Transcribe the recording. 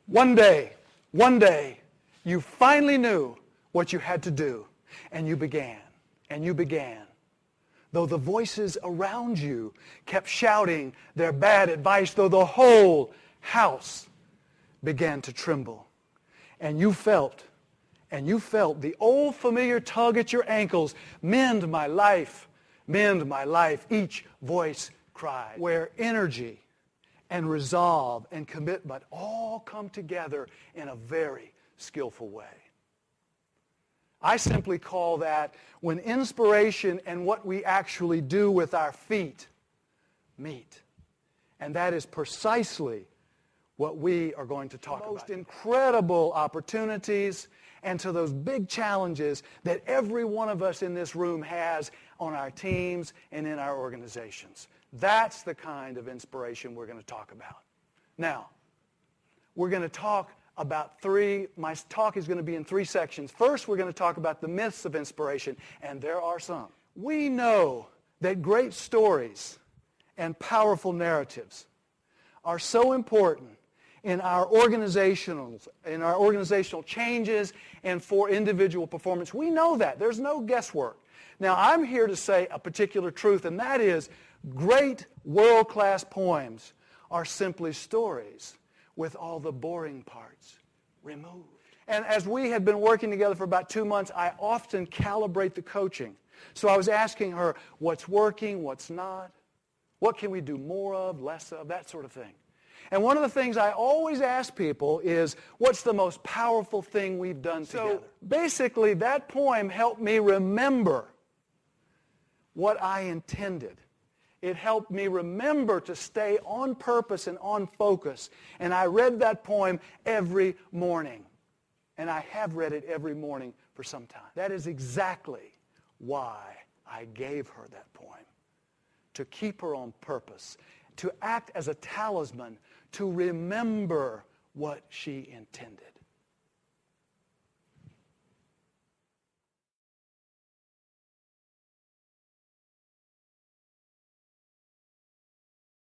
One day, you finally knew what you had to do, and you began. Though the voices around you kept shouting their bad advice, though the whole house began to tremble, and you felt the old familiar tug at your ankles, mend my life, each voice cried, where energy and resolve and commitment all come together in a very skillful way. I simply call that when inspiration and what we actually do with our feet meet. And that is precisely what we are going to talk about. Most incredible opportunities and to those big challenges that every one of us in this room has on our teams and in our organizations. That's the kind of inspiration we're going to talk about. Now, we're going to talk about my talk is going to be in 3 sections. First, we're going to talk about the myths of inspiration, and there are some. We know that great stories and powerful narratives are so important in our organizational changes and for individual performance. We know that. There's no guesswork. Now, I'm here to say a particular truth, and that is great world-class poems are simply stories with all the boring parts removed. And as we had been working together for about 2 months, I often calibrate the coaching. So I was asking her, what's working, what's not? What can we do more of, less of, that sort of thing. And one of the things I always ask people is, what's the most powerful thing we've done together? So basically, that poem helped me remember what I intended. It helped me remember to stay on purpose and on focus. And I read that poem every morning. And I have read it every morning for some time. That is exactly why I gave her that poem. To keep her on purpose. To act as a talisman. To remember what she intended.